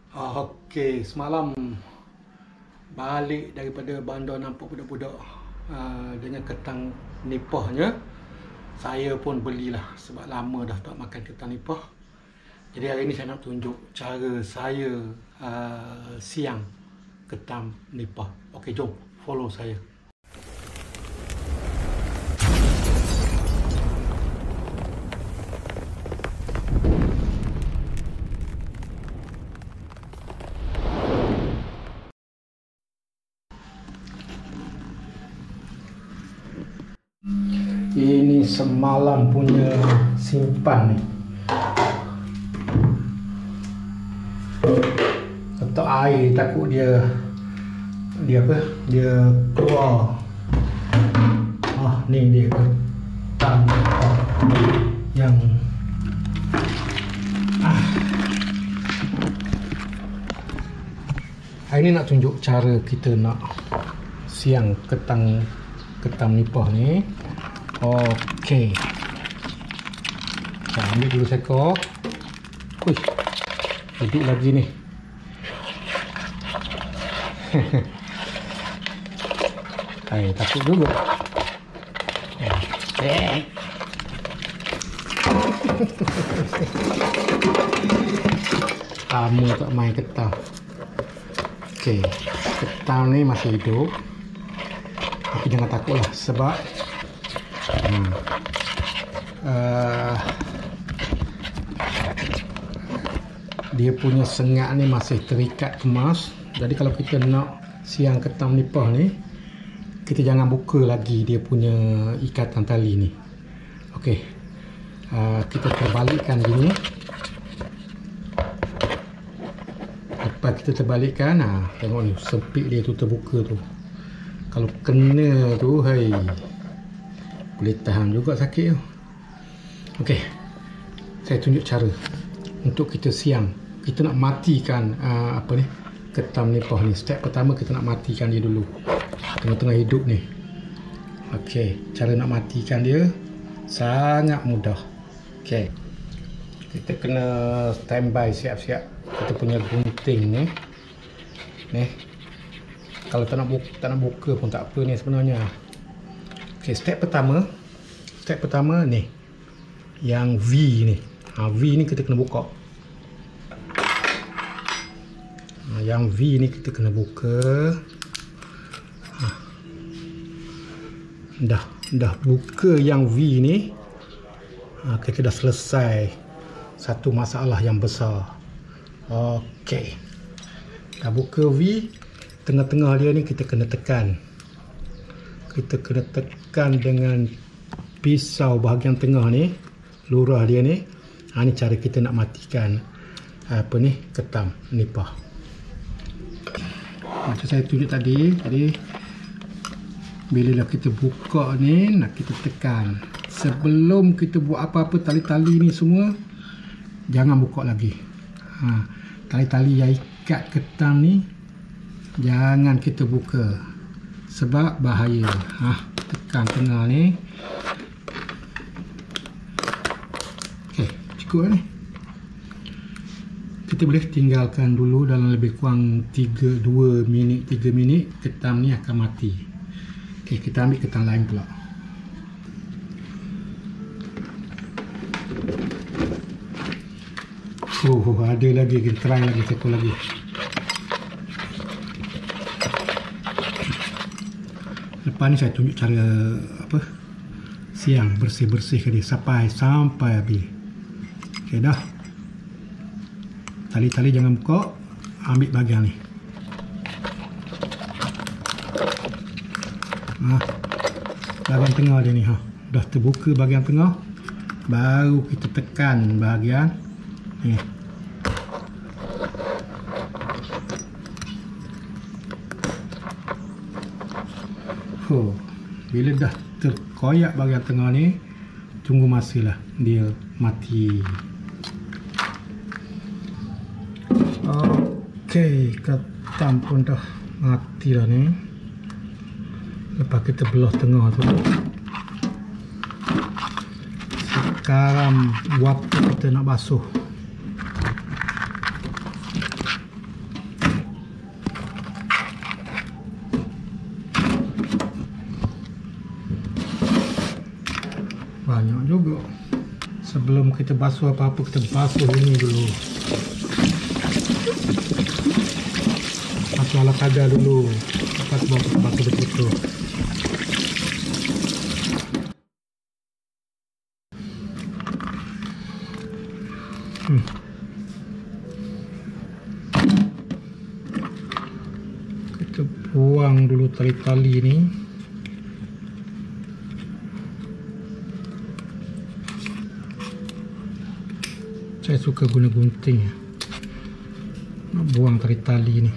Okey, semalam balik daripada bandar nampak budak-budak dengan ketang nipahnya. Saya pun belilah sebab lama dah tak makan ketang nipah. Jadi hari ni saya nak tunjuk cara saya siang ketang nipah. Okey, jom follow saya. Ini semalam punya simpan ni. Letak air takut dia keluar. Ni dia ketang yang hari ni nak tunjuk cara kita nak siang ketang nipah ni. Okey. Kita ambil dulu seekor. Wih, hidup lagi ni. Hai, takut juga. Lama tak main ketang. Okey, ketang ni masih hidup. Tapi jangan takutlah sebab dia punya sengat ni masih terikat kemas. Jadi kalau kita nak siang ketang nipah ni, kita jangan buka lagi dia punya ikatan tali ni. Okey, kita terbalikkan gini. Lepas kita terbalikkan, tengok ni sempit dia tu, terbuka tu. Kalau kena tu, hai, boleh tahan juga sakit tu. Okey, saya tunjuk cara untuk kita siang. Kita nak matikan ketang nipah ni. Step pertama kita nak matikan dia dulu, tengah-tengah hidup ni. Okey, cara nak matikan dia sangat mudah. Okey, kita kena standby, siap-siap kita punya gunting ni. Kalau tak nak buka pun tak apa ni sebenarnya. Okey, step pertama ni, yang V ni. V ni kita kena buka. Yang V ni kita kena buka. Dah buka yang V ni, kita dah selesai satu masalah yang besar. Okey, dah buka V. Tengah-tengah dia ni kita kena tekan. Kita kena tekan dengan pisau bahagian tengah ni, lurah dia ni. Ni cara kita nak matikan ketang nipah. Macam saya tunjuk tadi, bila kita buka ni, nak kita tekan. Sebelum kita buat apa-apa tali-tali ni semua, jangan buka lagi. Tali-tali yang ikat ketang ni jangan kita buka sebab bahaya. Tekan tengah ni. Okey, cukup ni. Kita boleh tinggalkan dulu dalam lebih kurang 3 minit, ketang ni akan mati. Okey, kita ambil ketang lain pula. Ada lagi, kita try lagi, satu lagi. Lepas ni saya tunjuk cara siang bersih-bersih dia sampai habis. Okey dah. Tali-tali jangan buka, ambil bahagian ni. Bahagian tengah dia ni, dah terbuka bahagian tengah, baru kita tekan bahagian ni. Bila dah terkoyak bahagian tengah ni, tunggu masalah dia mati. Okey, ketang pun dah mati dah ni. Lepas kita belah tengah tu, sekarang waktu kita nak basuh. Sebelum kita basuh apa-apa, kita basuh ini dulu. Basuh ala kadar dulu. Lepas basuh betul-betul. Kita buang dulu tali-tali ni. Saya suka guna gunting nak buang tali-tali ni.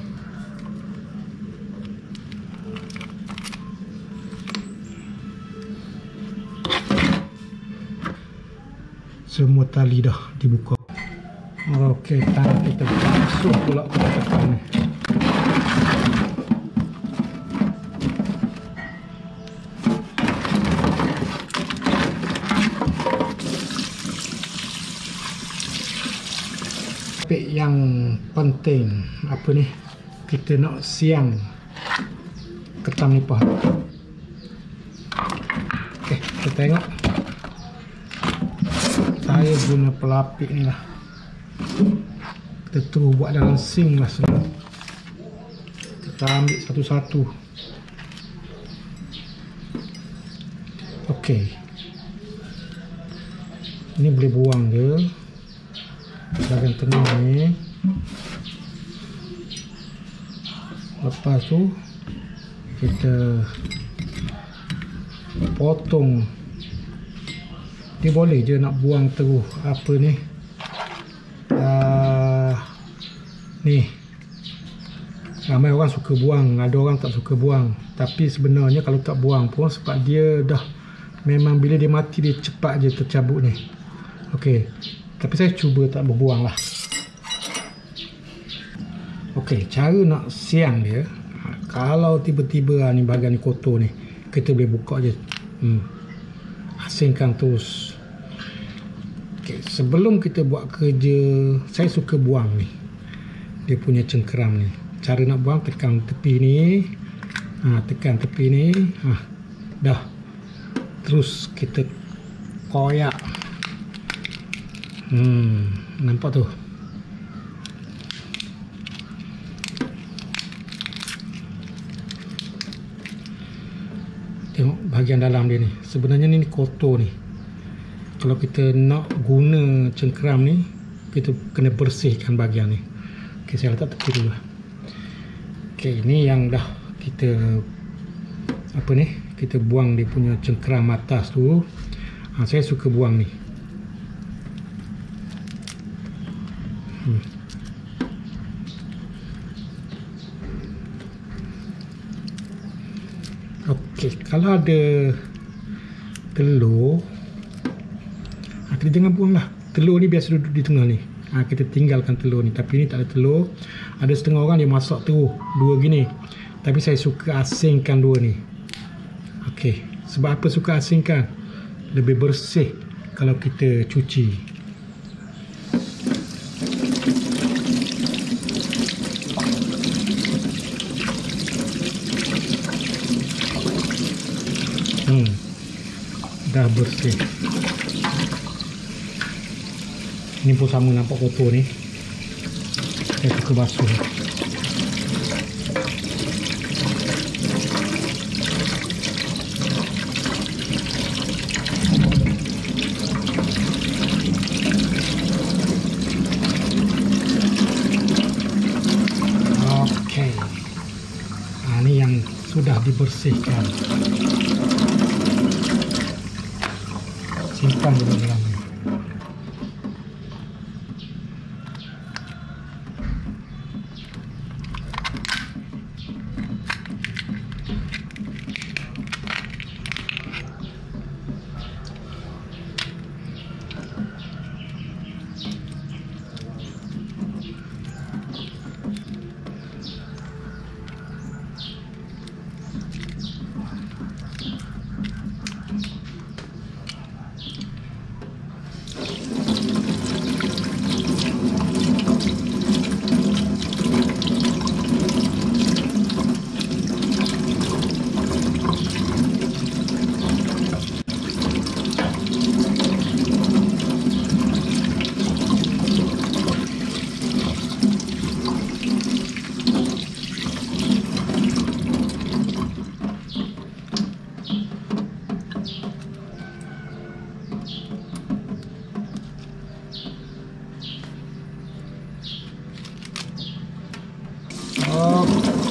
Semua tali dah dibuka. Okey, tangan kita basuh pula tekan ni. Yang penting apa ni, kita nak siang ketam nipah. Okey, kita tengok. Saya guna pelapik ni lah. Kita terus buat dalam sink lah semua. Kita ambil satu-satu. Okey, ini boleh buang je bahagian tengah ni. Lepas tu kita potong. Dia boleh je nak buang terus apa ni, ni ramai orang suka buang, ada orang tak suka buang. Tapi sebenarnya kalau tak buang pun, sebab dia dah memang bila dia mati dia cepat je tercabut ni. Okey, tapi saya cuba tak berbuang lah. Okey, cara nak siang dia, kalau tiba-tiba ni bahagian ni kotor ni, kita boleh buka je. Asingkan terus. Okey, sebelum kita buat kerja, saya suka buang ni, dia punya cengkeram ni. Cara nak buang, tekan tepi ni. Tekan tepi ni. Dah. Terus kita koyak. Nampak tu? Tengok bahagian dalam dia ni. Sebenarnya ni kotor ni. Kalau kita nak guna cengkeram ni, kita kena bersihkan bahagian ni. Okey, saya letak tepi dulu. Okey, ini yang dah kita apa ni? Kita buang dia punya cengkeram atas tu. Saya suka buang ni. Okey, kalau ada telur, kita jangan buang lah. Telur ni biasa duduk di tengah ni. Kita tinggalkan telur ni. Tapi ni tak ada telur. Ada setengah orang dia masak terus dua gini. Tapi saya suka asingkan dua ni. Okey, sebab apa suka asingkan? Lebih bersih kalau kita cuci. Dah bersih. Ini pun sama, nampak kotor ni. Saya suka basuh. Okey. Ini yang sudah dibersihkan. Simpan dulu dalam ni.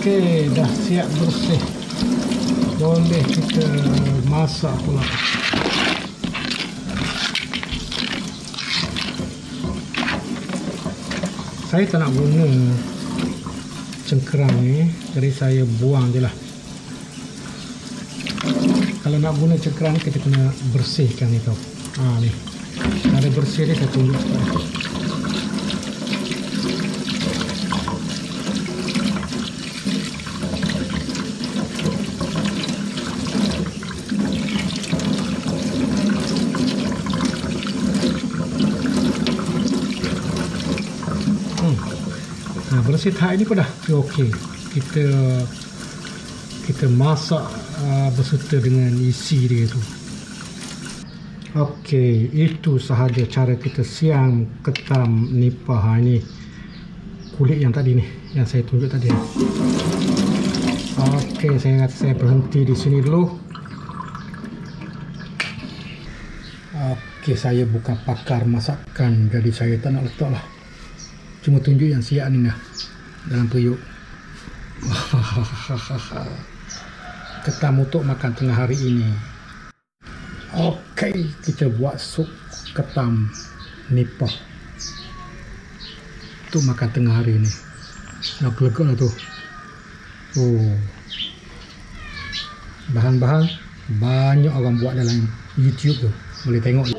Okey, dah siap bersih. Boleh kita masak pula. Saya tak nak guna cengkerang ni, jadi saya buang je lah. Kalau nak guna cengkerang kita kena bersihkan ni tau. Ni. Cara bersih ni saya tunjuk sekali. Bersih tahap ini pun dah okey. Kita masak berserta dengan isi dia tu. Okey, itu sahaja cara kita siam ketam nipah. Ini kulit yang tadi ni, yang saya tunjuk tadi. Okey, saya berhenti di sini dulu. Okey, saya bukan pakar masakan, jadi saya tak nak letak lah. Cuma tunjuk yang siap ni dah dalam periuk. Ketam untuk makan tengah hari ini. Okey, kita buat sup ketam nipah untuk makan tengah hari ini. Nak legak lah tu. Bahan-bahan banyak orang buat dalam YouTube tu, boleh tengok.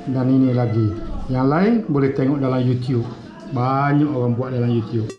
Dan ini lagi, yang lain boleh tengok dalam YouTube. Banyak orang buat dalam YouTube.